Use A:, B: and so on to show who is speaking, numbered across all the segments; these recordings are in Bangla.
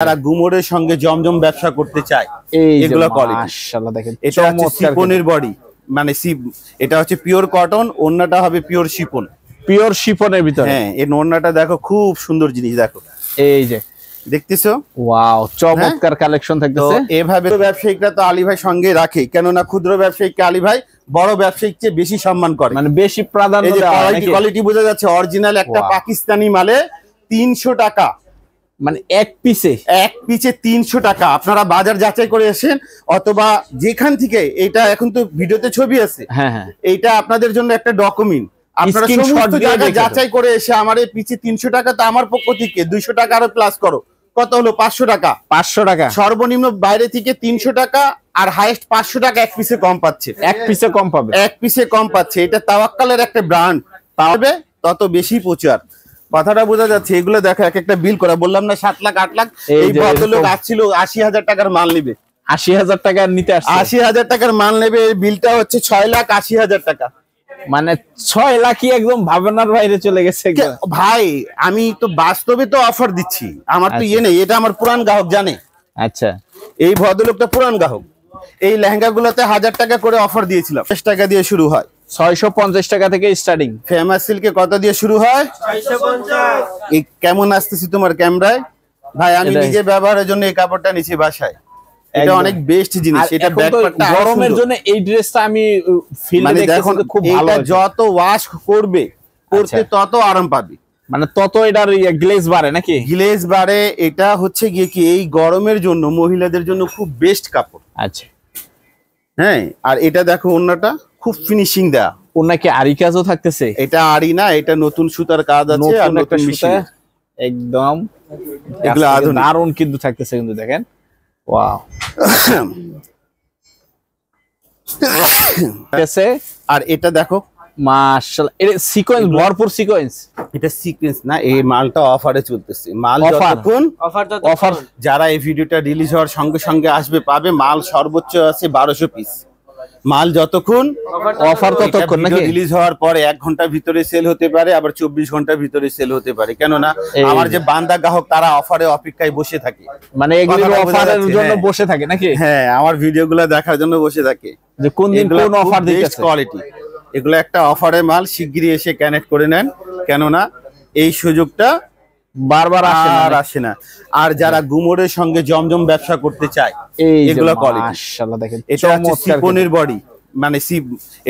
A: যারা গুমরের সঙ্গে জমজম ব্যবসা করতে চায় এগুলো কোয়ালিটি মাশাআল্লাহ দেখেন এটা হচ্ছে শিপনের বডি মানে এটা হচ্ছে পিওর কটন ওন্নাটা হবে পিওর শিপনের ভিতরে হ্যাঁ এই ওন্নাটা দেখো খুব সুন্দর জিনিস দেখো
B: এই যে
A: দেখতেছো
B: ওয়াও চমৎকার কালেকশন থাকতেছে
A: এভাবে ব্যবসায়িকরা তো আলী ভাই সঙ্গে রাখে কেননা ক্ষুদ্র ব্যবসায়ীকে আলী ভাই বড় ব্যবসায়ীর চেয়ে বেশি সম্মান করে
B: মানে বেশি প্রাধান্য দেওয়া হয়
A: কোয়ালিটি বোঝা যাচ্ছে অরিজিনাল একটা পাকিস্তানি মালে 300 টাকা
B: মানে এক পিসে
A: 300 টাকা আপনারা বাজার যাচাই করে আসেন অথবা যেখান থেকে এটা এখন তো ভিডিওতে ছবি আছে
B: হ্যাঁ হ্যাঁ
A: এইটা আপনাদের জন্য একটা ডকুমেন্ট আপনারা সমস্ত জায়গা যাচাই করে এসে আমার এই পিছে 300 টাকা তো আমার পক্ষ থেকে 200 টাকা আরো প্লাস করো কত হলো 500 টাকা সর্বনিম্ন বাইরে থেকে 300 টাকা আর হাইয়েস্ট 500 টাকা এক পিসে কম পাচ্ছে এক পিসে কম পাচ্ছে এটা তাওয়াক্কালের একটা ব্র্যান্ড পাবে তত বেশি প্রচার কথাটা বোঝা যাচ্ছে এগুলো দেখো এক একটা বিল করা বললাম না 7 লাখ 8 লাখ এই ভদ্রলোক আসছিল 80,000 টাকার মাল নেবে
B: 80,000 টাকা নিতে আসছে
A: 80,000 টাকার মাল নেবে এই বিলটা হচ্ছে 6,80,000 টাকা
B: মানে 6 লাখই একদম ভাবনার বাইরে চলে গেছে
A: ভাই আমি তো বাস্তবে তো অফার দিচ্ছি আমার তো ইয়ে নেই এটা আমার পুরান গ্রাহক জানে
B: আচ্ছা
A: এই ভদ্রলোকটা পুরান গ্রাহক এই লেহেঙ্গা গুলোতে 1000 টাকা করে অফার দিয়েছিলাম 50 টাকা দিয়ে শুরু হয়
B: 650 টাকা থেকে স্টার্টিং
A: ফেমাস সিল্কে কত দিয়ে শুরু হয় 650 এই কেমন আসতেছি তোমার ক্যামেরায় ভাই আমি নিজে ব্যবহারের জন্য এই কাপড়টা নিছি বাসায় এটা অনেক বেস্ট জিনিস এটা ব্যাকপ্যাকটা
B: গরমের জন্য এই ড্রেসটা আমি ফিলে দেখতেছি খুব ভালো
A: এটা যত ওয়াশ করতে তত আরাম পাবে
B: মানে তত এটার গ্লেজ বাড়ে নাকি
A: গ্লেজ বাড়ে এটা হচ্ছে গিয়ে কি এই গরমের জন্য মহিলাদের জন্য খুব বেস্ট কাপড়
B: আচ্ছা
A: হ্যাঁ আর এটা দেখো ওন্নাটা খুব ফিনিশিং দেয়া
B: ওন্না কি আরি কাজও থাকতেছে
A: এটা আরি না এটা নতুন সুতার কাজ আছে আর নতুন সুতা
B: একদম
A: এগুলো আধুনিক
B: দারুণ কিন্তু থাকতেছে কিন্তু দেখেন ওয়াও
A: আর এটা দেখো
B: মাশাআল্লাহ এটা সিকোয়েন্স ভরপুর সিকোয়েন্স
A: এটা সিকোয়েন্স না এই মালটা অফারে চলতেছে মাল যতক্ষণ অফার যারা এই ভিডিওটা রিলিজ হওয়ার সঙ্গে সঙ্গে আসবে পাবে মাল সর্বোচ্চ আছে 1200 পিস মাল যতক্ষণ
B: অফার ততক্ষণ নাকি
A: রিলিজ হওয়ার পরে 1 ঘন্টার ভিতরে সেল হতে পারে আবার 24 ঘন্টার ভিতরে সেল হতে পারে কেন না আমার যে বান্দা গ্রাহক তারা অফারে অপেক্ষায় বসে থাকে
B: মানে এগুলো অফারের জন্য বসে থাকে নাকি
A: হ্যাঁ আমার ভিডিওগুলো দেখার জন্য বসে থাকে
B: যে কোন দিন কোন অফার দিতেছে
A: কোয়ালিটি এগুলো একটা অফারে মাল শিগগিরই এসে কানেক্ট করে নেন কেন না এই সুযোগটা
B: বারবার
A: আসে না আর যারা গুমরের সঙ্গে জমজম ব্যবসা করতে চায় এগুলো কোয়ালিটি
B: মাশাআল্লাহ দেখেন
A: এটা হচ্ছে শিপনের বডি মানে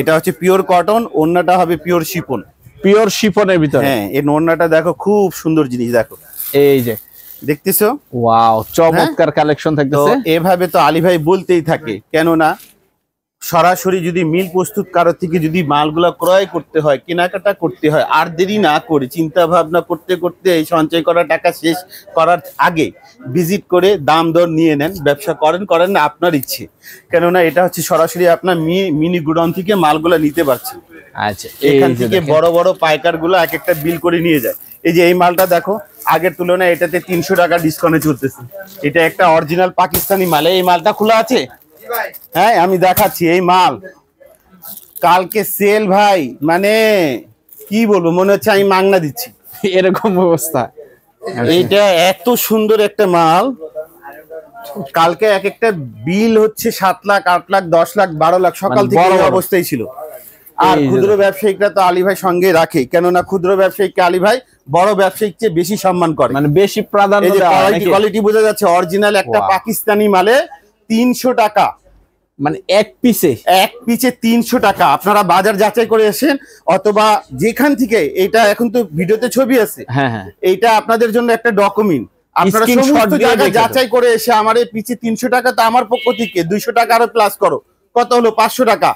A: এটা হচ্ছে পিওর কটন ওন্নাটা হবে পিওর
B: শিপনের ভিতরে
A: হ্যাঁ এই ওন্নাটা দেখো খুব সুন্দর জিনিস দেখো
B: এই যে
A: দেখতেছো
B: ওয়াও চমৎকার কালেকশন থাকতেছে
A: এভাবে তো আলী ভাই বলতেই থাকে কেন না সরাসরি যদি মিল প্রস্তুতকারক থেকে যদি মালগুলা ক্রয় করতে হয় কেনাকাটা করতে হয় আর দেরি না করে চিন্তা ভাবনা করতে করতে এই সঞ্চয় করা টাকা শেষ করার আগে ভিজিট করে দাম দর নিয়ে নেন ব্যবসা করেন না আপনার ইচ্ছে কেননা এটা হচ্ছে সরাসরি আপনার মিনি গুডাউন থেকে মালগুলা নিতে পারছেন
B: আচ্ছা
A: এখান থেকে বড় বড় পাইকার গুলো এক একটা বিল করে নিয়ে যায় এই যে এই মালটা দেখো আগের তুলনায় এটাতে 300 টাকা ডিসকাউন্টে চলতেছে এটা একটা অরিজিনাল পাকিস্তানি মাল এই মালটা খোলা আছে হ্যাঁ আমি দেখাচ্ছি এই মাল কালকে সেল ভাই মানে কি বলবো মনে হচ্ছে আমি মাংনা দিচ্ছি
B: এরকম অবস্থা
A: এইটা এত সুন্দর একটা মাল কালকে এক একটা বিল হচ্ছে 7 লাখ 8 লাখ 10 লাখ 12 লাখ সকাল থেকে এই অবস্থায় ছিল আর ক্ষুদ্র ব্যবসায়িকরা তো আলী ভাই সঙ্গে রাখে কেননা ক্ষুদ্র ব্যবসায়ীকে আলী ভাই বড় ব্যবসায়ীর চেয়ে বেশি সম্মান করে
B: মানে বেশি প্রাধান্য দেওয়া হয়
A: কোয়ালিটি বোঝা যাচ্ছে অরিজিনাল একটা পাকিস্তানি মালে 300 টাকা
B: মানে এক পিসে
A: 300 টাকা আপনারা বাজার যাচাই করে আসেন অথবা যেখান থেকে এটা এখন তো ভিডিওতে ছবি আছে
B: হ্যাঁ হ্যাঁ
A: এইটা আপনাদের জন্য একটা ডকুমেন্ট আপনারা সমস্ত জায়গা যাচাই করে এসে আমার এই পিছে 300 টাকা তো আমার পক্ষ থেকে 200 টাকা আরো প্লাস করো কত হলো 500 টাকা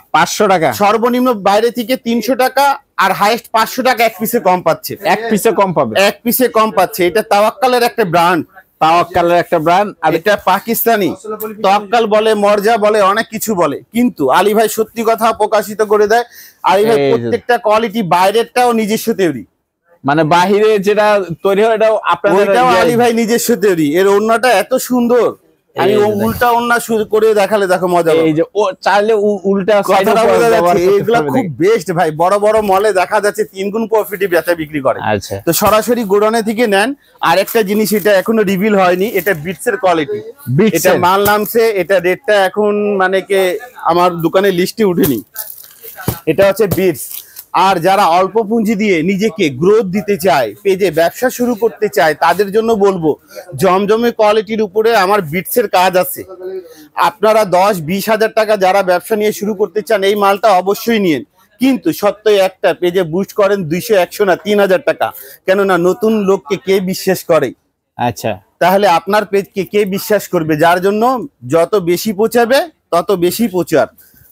A: সর্বনিম্ন বাইরে থেকে 300 টাকা আর হাইয়েস্ট 500 টাকা এক পিসে কম পাচ্ছে এক পিসে কম পাচ্ছে এটা তাওয়াক্কালের একটা ব্র্যান্ড আর এটা পাকিস্তানি তাওয়াক্কাল বলে মর্জা বলে অনেক কিছু বলে কিন্তু আলী ভাই সত্যি কথা প্রকাশিত করে দেয় আলী ভাই প্রত্যেকটা কোয়ালিটি বাইরেরটাও নিজস্ব তৈরি
B: মানে বাহিরে যেটা তৈরি হয় এটাও আপনাদের
A: আলী ভাই নিজস্ব তৈরি এর ওন্নাটা এত সুন্দর আমি উল্টা ওন্না শুরু করে দেখালে দেখো মজা হবে।
B: এই যে ও চাইলে উল্টা
A: কথাটা বোঝা যাচ্ছে, এগুলা খুব বেস্ট ভাই। বড় বড় মলে দেখা যাচ্ছে 3 গুণ প্রফিটে বেচা বিক্রি করে।
B: আচ্ছা,
A: তো সরাসরি গোডাউনে থেকে নেন। আর একটা জিনিস, এটা এখনো রিভিল হয়নি, এটা বিটস এর কোয়ালিটি। এটা মাল নামছে, এটা রেটটা এখন মানে কে আমার দোকানে লিস্টে উঠেনি। এটা হচ্ছে বিটস। আর যারা অল্প পুঁজি দিয়ে নিজেকে গ্রোথ দিতে চায়, পেজে ব্যবসা শুরু করতে চায়, তাদের জন্য বলবো জমজমে কোয়ালিটির উপরে আমার বিটসের কাজ আছে। আপনারা 10-20 হাজার টাকা যারা ব্যবসা নিয়ে শুরু করতে চান, এই মালটা অবশ্যই নিন। কিন্তু সত্যই একটা পেজে বুস্ট করেন 200, 100 না 3000 টাকা। কেননা নতুন লোককে কে বিশ্বাস করে?
B: আচ্ছা,
A: তাহলে আপনার পেজকে কে বিশ্বাস করবে? যার জন্য যত বেশি পৌঁছাবে তত বেশি প্রচার।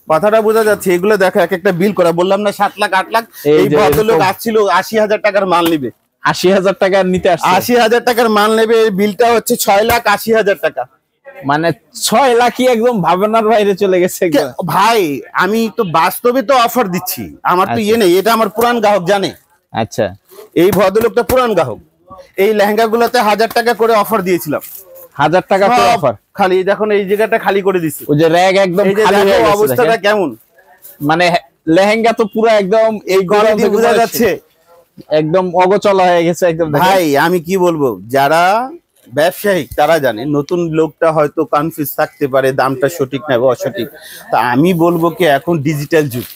A: কথাটা বোঝা যাচ্ছে? এগুলো দেখো, এক একটা বিল করা, বললাম না 7 লাখ 8 লাখ। এই ভদ্রলোক আসছিল 80,000 টাকার মাল নিবে।
B: 80,000 টাকা নিতে আসছে।
A: 80,000 টাকার মাল নেবে, বিলটা হচ্ছে 6,80,000 টাকা।
B: মানে 6 লাখই একদম ভাবনার বাইরে চলে গেছে
A: ভাই। আমি তো বাস্তবে তো অফার দিচ্ছি, আমার তো ইয়ে নেই। এটা আমার পুরান গ্রাহক জানে।
B: আচ্ছা,
A: এই ভদ্রলোকটা পুরান গ্রাহক। এই লেহেঙ্গা গুলোতে 1000 টাকা করে অফার দিয়েছিলাম।
B: 1000 টাকা করে অফার।
A: খালি দেখুন, এই জায়গাটা খালি করে দিছি।
B: ওই যে র‍্যাগ একদম খালি হয়ে গেছে।
A: অবস্থাটা কেমন?
B: মানে লেহেঙ্গা তো পুরো একদম এই
A: কোয়ালিটি বোঝা যাচ্ছে,
B: একদম অগোচল হয়ে গেছে একদম।
A: ভাই আমি কি বলবো, যারা ব্যবসায়িক তারা জানে। নতুন লোকটা হয়তো কনফিউজ থাকতে পারে, দামটা সঠিক না অসঠিক। তা আমি বলবো কি, এখন ডিজিটাল যুগ।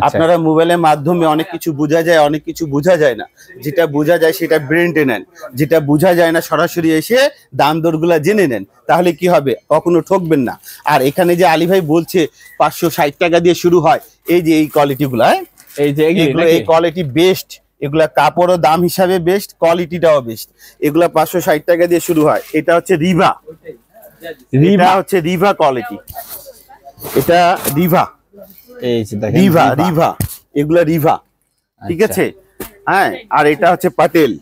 A: আপনারা মোবাইলের মাধ্যমে অনেক কিছু বোঝা যায়, অনেক কিছু বোঝা যায় না। যেটা বোঝা যায় সেটা ব্রেন্টে নেন, যেটা বোঝা যায় না সরাসরি এসে দাম দরগুলা জেনে নেন। তাহলে কি হবে, কখনো ঠকবেন না। আর এখানে যে আলী ভাই বলছে 560 টাকা দিয়ে শুরু হয়, এই যে এই কোয়ালিটিগুলা,
B: এই যে
A: এই কোয়ালিটি বেস্ট। এগুলা কাপড়ও দাম হিসাবে বেস্ট, কোয়ালিটিটাও বেস্ট। এগুলা 560 টাকা দিয়ে শুরু হয়। এটা হচ্ছে রিভা, রিভা হচ্ছে রিভা কোয়ালিটি। এটা রিভা,
B: এই যে দেখেন
A: রিভা, রিভা, এগুলা রিভা, ঠিক আছে। হ্যাঁ, আর এটা হচ্ছে পাটেল,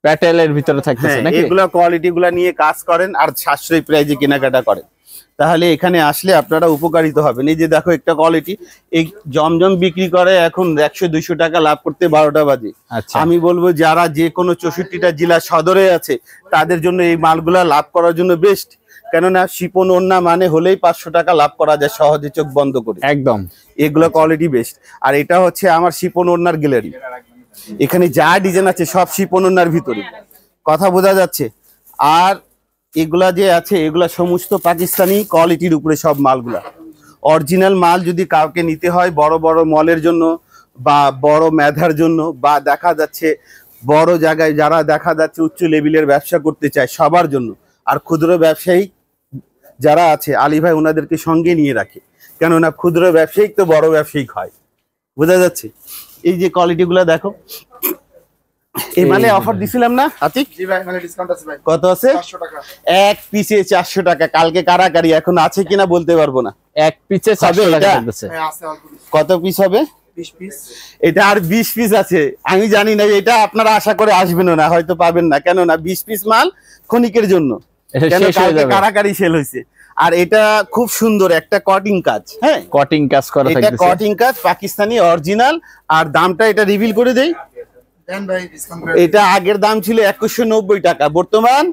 B: প্যাটেলের ভিতরে থাকতেছে নাকি?
A: এগুলা কোয়ালিটি গুলা নিয়ে কাজ করেন আর সাশ্রয়ী প্রাইজে কেনাকাটা করেন, তাহলে এখানে আসলে আপনারা উপকারিত হবেন। এই যে দেখো একটা কোয়ালিটি, এই জমজম বিক্রি করে এখন 100-200 টাকা লাভ করতে 12টা বাজে। আমি বলবো যারা যে কোনো 64টা জেলা সদরে আছে, তাদের জন্য এই মালগুলা লাভ করার জন্য বেস্ট। কেননা শিপন ওন্না মানে হলেই 500 টাকা লাভ করা যায় সহজে, চোখ বন্ধ করে একদম। এগুলো কোয়ালিটি বেস্ট। আর এটা হচ্ছে আমার শিপন ওন্নার গ্যালারি। এখানে যা ডিজাইন আছে সব শিপন ওন্নার ভিতরে, কথা বোঝা যাচ্ছে। আর এগুলা যে আছে, এগুলা সমস্ত পাকিস্তানি কোয়ালিটির উপরে সব মালগুলা। অরিজিনাল মাল যদি কাউকে নিতে হয়, বড় বড় মলের জন্য বা বড় মেধার জন্য, বা দেখা যাচ্ছে বড় জায়গায় যারা দেখা যাচ্ছে উচ্চ লেভেলের ব্যবসা করতে চায়, সবার জন্য। আর ক্ষুদ্র ব্যবসায়ী যারা আছে, আলী ভাই ওনাদেরকে সঙ্গে নিয়ে রাখে। কেননা ক্ষুদ্র ব্যবসায়িক তো বড় ব্যবসায়িক হয়, বোঝা যাচ্ছে। এই যে কোয়ালিটি গুলা দেখো, এই মালে অফার দিছিলাম না আতিক? জি ভাই, মানে ডিসকাউন্ট আছে ভাই। কত আছে? 400 টাকা। এক পিসে 400 টাকা। কালকে কারাকারি, এখন আছে কিনা বলতে পারবো না।
B: এক পিসে 400 টাকা দিতেছে।
A: হ্যাঁ আছে। কত পিস হবে? 20 পিস। এটা আর 20 পিস আছে। আমি জানি না, এটা আপনারা আশা করে আসবেন না, হয়তো পাবেন না। কেন না 20 পিস মাল ক্ষণিকের জন্য, কেন কালকে কারাকারি সেল হয়েছে। আর এটা খুব সুন্দর একটা কটিং কাজ। হ্যাঁ,
B: কটিং কাজ করা থাকতেছে।
A: এটা কটিং কাজ পাকিস্তানি অরিজিনাল। আর দামটা এটা রিভিল করে দেই। এটা আগের দাম ছিল 2190 টাকা, বর্তমান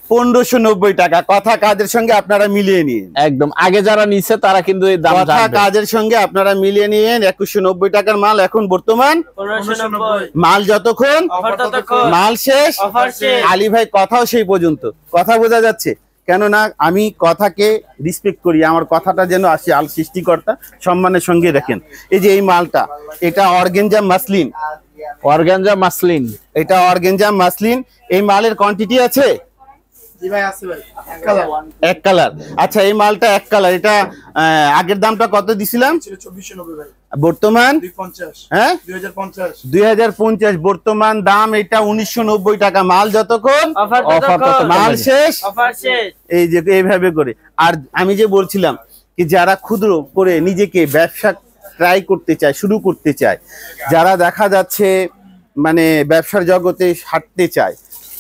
A: 1590 টাকা। কথা কাজের সঙ্গে আপনারা মিলিয়ে নিন।
B: একদম আগে যারা নিছে তারা কিন্তু এই দাম জানবে।
A: কথা কাজের সঙ্গে আপনারা মিলিয়ে নিন। 2190 টাকার মাল এখন বর্তমান 1590। মাল যতক্ষণ মাল শেষ, আলী ভাই কথাও সেই পর্যন্ত। কথা বোঝা যাচ্ছে? কেননা আমি কথাকে রেসপেক্ট করি, আমার কথাটা যেন আসে। আল সৃষ্টিকর্তা সম্মানের সঙ্গে দেখেন। এই যে এই মালটা, এটা অর্গানজা মাসলিন।
B: অর্গানজা মাসলিন,
A: এটা অর্গানজা মাসলিন। এই মালের কোয়ান্টিটি আছে? জি ভাই আছে ভাই, এক কালার। আচ্ছা, এই মালটা এক কালার। এটা আগের দামটা কত দিছিলাম? 2490 ভাই। বর্তমান 250। হ্যাঁ 2050। বর্তমান দাম এটা 1990 টাকা। মাল যতক্ষণ মাল শেষ, এই যে এইভাবে করে। আর আমি যে বলছিলাম কি, যারা ক্ষুদ্র করে নিজেকে ব্যবসা ট্রাই করতে চায়, শুরু করতে চায়, যারা দেখা যাচ্ছে মানে ব্যবসার জগতে হাঁটতে চায়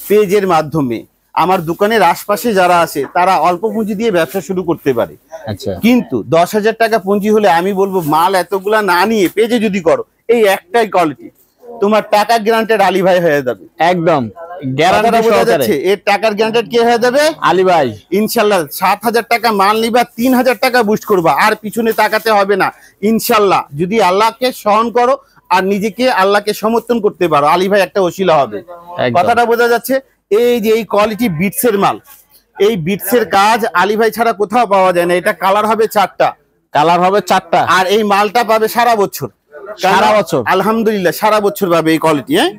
A: পেজের মাধ্যমে, আমার দোকানের আশপাশে যারা আছে তারা অল্প পুঁজি দিয়ে ব্যবসা শুরু করতে পারে। আচ্ছা, কিন্তু 10,000 টাকা পুঁজি হলে আমি বলবো মাল এতগুলা না নিয়ে পেজে যদি করো, এই একটাই কোয়ালিটি, তোমার টাকা গ্যারান্টেড আলী ভাই হয়ে যাবে।
B: একদম গ্যারান্টি সহকারে।
A: এর টাকার গ্যারান্টেড কে হয়ে যাবে?
B: আলী ভাই।
A: ইনশাআল্লাহ ৭,০০০ টাকা মাল নিবা, ৩,০০০ টাকা বুস্ট করবা, আর পিছনে তাকাতে হবে না ইনশাআল্লাহ। যদি আল্লাহকে স্মরণ করো আর নিজেকে আল্লাহকে সমর্থন করতে পারো, আলী ভাই একটা ওসিলা হবে। কথাটা বোঝা যাচ্ছে? এই যে এই কোয়ালিটি বিটসের মাল, এই বিটসের কাজ আলী ভাই ছাড়া কোথাও পাওয়া যায় না। এটা কালার হবে 4টা,
B: কালার হবে 4টা,
A: আর এই মালটা পাবে সারা বছর।
B: সারা বছর
A: আলহামদুলিল্লাহ সারা বছর পাবে এই কোয়ালিটি। হ্যাঁ,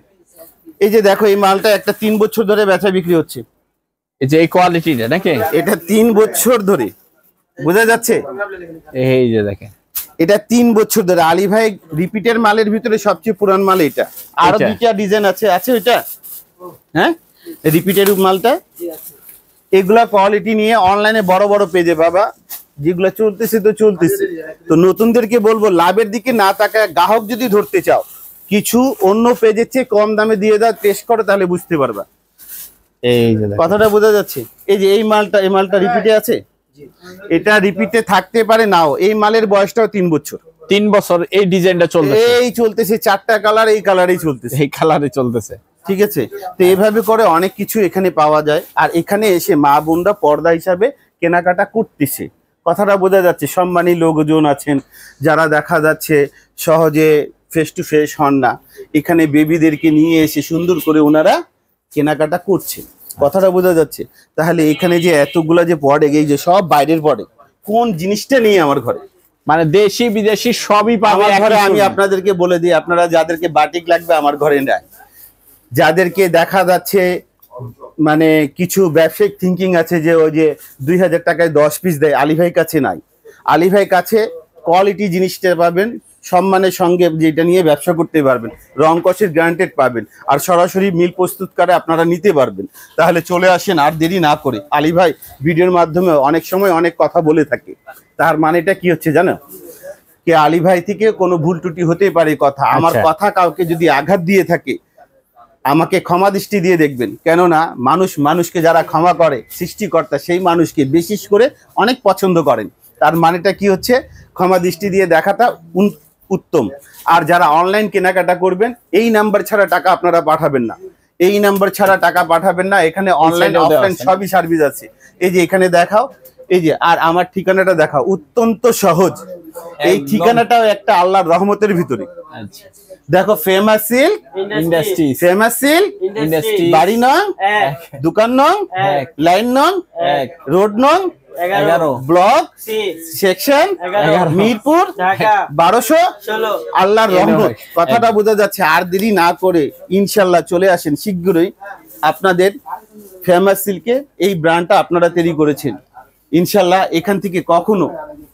A: এই যে দেখো এই মালটা একটা 3 বছর ধরে বেচা বিক্রি হচ্ছে।
B: এই যে এই কোয়ালিটিটা নাকি?
A: এটা 3 বছর ধরে, বোঝা যাচ্ছে?
B: এই যে দেখেন,
A: এটা 3 বছর ধরে। আলী ভাই রিপিটের মালের ভিতরে সবচেয়ে পুরান মাল এটা। আরো 2টা ডিজাইন আছে ওইটা। হ্যাঁ, রিপিটের মালটা। এগুলা কোয়ালিটি নিয়ে অনলাইনে বড় বড় পেজে বাবা, যেগুলা চলতেছে তো চলতেছে। তো নতুনদেরকে বলবো লাভের দিকে না তাকায়, গ্রাহক যদি ধরতে চাও কিছু অন্য পেজের চেয়ে কম দামে দিয়ে দাও, টেস্ট করো, তাহলে বুঝতে পারবা।
B: এই যে
A: কথাটা বোঝা যাচ্ছে? এই যে এই মালটা রিপিটে আছে, এটা রিপিটে থাকতে পারে নাও। এই মালের বয়সটাও 3 বছর।
B: 3 বছর এই ডিজাইনটা চলতেছে,
A: এই চলতেছে 4টা কালার, এই কালারেই চলতেছে,
B: এই কালারে চলতেছে।
A: ঠিক আছে? তো এইভাবে করে অনেক কিছু এখানে পাওয়া যায়। আর এখানে এসে মা বোনরা পর্দা হিসাবে কেনাকাটা করতেছে। কথাটা বোঝা যাচ্ছে? সম্মানী লোকজন আছেন যারা দেখা যাচ্ছে সহজে ফেস টু ফেস হন না, এখানে বেবিদেরকে নিয়ে এসে সুন্দর করে ওনারা কেনাকাটা করছে। কথাটা বোঝা যাচ্ছে? তাহলে এখানে যে এতগুলা যে পড়ে, এই যে সব বাইরের পড়ে, কোন জিনিসটা নিয়ে আমার ঘরে,
B: মানে দেশি বিদেশি সবই পাবে
A: আমার ঘরে। আমি আপনাদেরকে বলে দিই, আপনারা যাদেরকে বাটিক লাগবে আমার ঘরে নেয়। যাদেরকে দেখা যাচ্ছে মানে কিছু ব্যবসায়িক থিঙ্কিং আছে যে ওই যে ২,০০০ টাকায় 10 পিস দেয়, আলী ভাই কাছে নাই। আলী ভাই কাছে কোয়ালিটি জিনিসটা পাবেন, সম্মানের সঙ্গে যেটা নিয়ে ব্যবসা করতে পারবেন, রং কষের গ্যারান্টেড পাবেন, আর সরাসরি মিল প্রস্তুত করে আপনারা নিতে পারবেন। তাহলে চলে আসেন আর দেরি না করে। আলী ভাই ভিডিওর মাধ্যমে অনেক সময় অনেক কথা বলে থাকে, তার মানেটা কি হচ্ছে জানো? কে আলী ভাই থেকে কোনো ভুল ত্রুটি হতেই পারে কথা। আমার কথা কাউকে যদি আঘাত দিয়ে থাকে আমাকে ক্ষমা দৃষ্টি দিয়ে দেখবেন, কেননা মানুষকে যারা ক্ষমা করে সৃষ্টিকর্তা সেই মানুষকে বিশেষ করে অনেক পছন্দ করেন। তার মানেটা কি হচ্ছে? ক্ষমা দৃষ্টি দিয়ে দেখাটা উত্তম। আর যারা অনলাইন কেনাকাটা করবেন, এই নাম্বার ছাড়া টাকা আপনারা পাঠাবেন না, এই নাম্বার ছাড়া টাকা পাঠাবেন না। এখানে অনলাইন অফলাইন সবই সার্ভিস আছে। এই যে এখানে দেখাও, এই যে, আর আমার ঠিকানাটা দেখাও, অত্যন্ত সহজ। এই ঠিকানাটাও একটা আল্লাহর রহমতের ভিতরে। দেখো, famous silk
B: industry,
A: famous silk
B: industry,
A: বাড়ি নং, দোকান নং, লাইন নং, রোড নং
B: 11,
A: ব্লক সেকশন মিরপুর 1216, আল্লাহর রহমত। কথাটা বোঝা যাচ্ছে? আর দেরি না করে ইনশাল্লাহ চলে আসেন শীঘ্রই। আপনাদের ফেমাস সিল্কে এই ব্র্যান্ডটা আপনারা তৈরি করেছেন, ইনশাল্লাহ এখান থেকে কখনো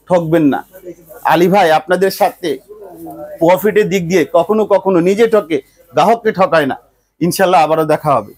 A: ঠকবেন না। আলী ভাই আপনাদের সাথে প্রফিটের দিক দিয়ে কখনো নিজে ঠকে, গ্রাহককে ঠকায় না। ইনশাল্লাহ আবারও দেখা হবে।